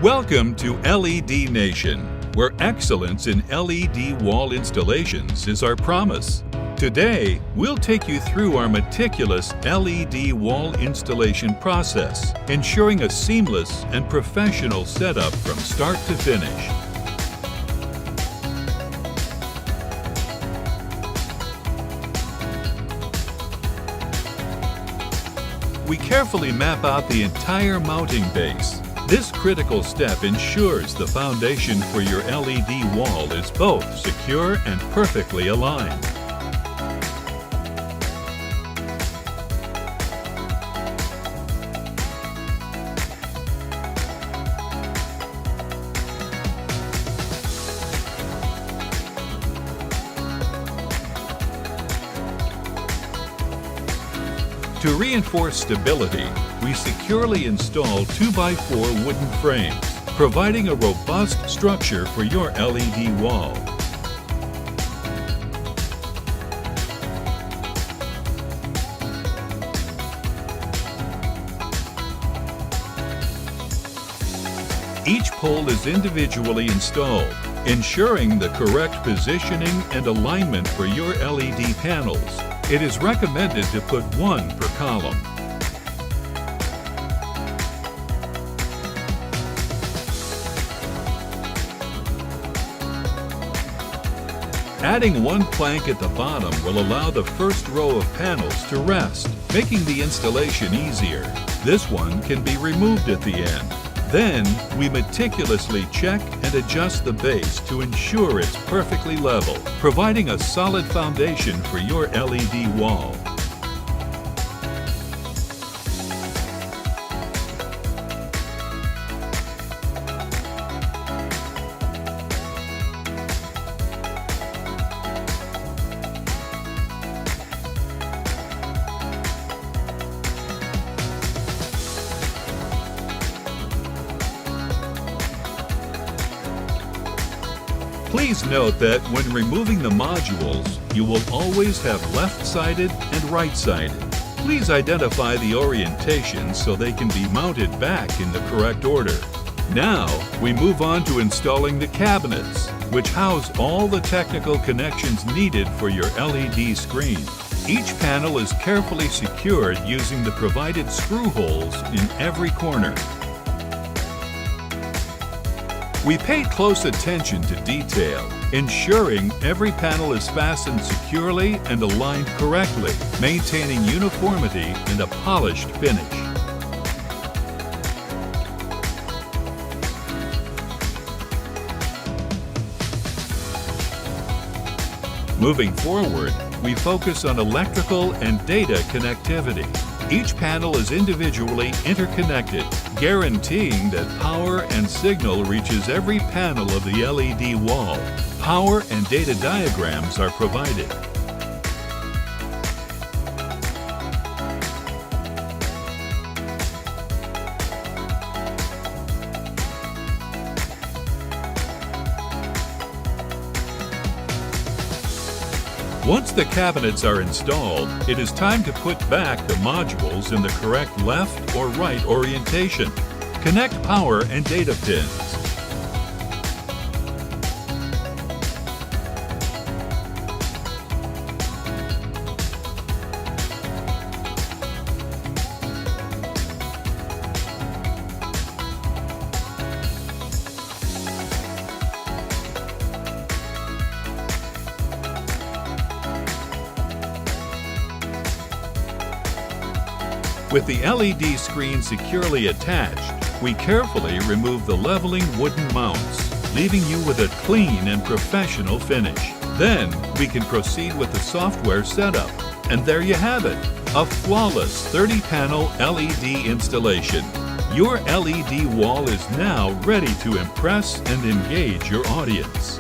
Welcome to LED Nation, where excellence in LED wall installations is our promise. Today, we'll take you through our meticulous LED wall installation process, ensuring a seamless and professional setup from start to finish. We carefully map out the entire mounting base. This critical step ensures the foundation for your LED wall is both secure and perfectly aligned. To reinforce stability, we securely install 2x4 wooden frames, providing a robust structure for your LED wall. Each pole is individually installed, ensuring the correct positioning and alignment for your LED panels. It is recommended to put one per column. Adding one plank at the bottom will allow the first row of panels to rest, making the installation easier. This one can be removed at the end. Then, we meticulously check and adjust the base to ensure it's perfectly level, providing a solid foundation for your LED wall. Please note that when removing the modules, you will always have left-sided and right-sided. Please identify the orientation so they can be mounted back in the correct order. Now, we move on to installing the cabinets, which house all the technical connections needed for your LED screen. Each panel is carefully secured using the provided screw holes in every corner. We pay close attention to detail, ensuring every panel is fastened securely and aligned correctly, maintaining uniformity and a polished finish. Moving forward, we focus on electrical and data connectivity. Each panel is individually interconnected, guaranteeing that power and signal reaches every panel of the LED wall. Power and data diagrams are provided. Once the cabinets are installed, it is time to put back the modules in the correct left or right orientation. Connect power and data pins. With the LED screen securely attached, we carefully remove the leveling wooden mounts, leaving you with a clean and professional finish. Then, we can proceed with the software setup. And there you have it, a flawless 30-panel LED installation. Your LED wall is now ready to impress and engage your audience.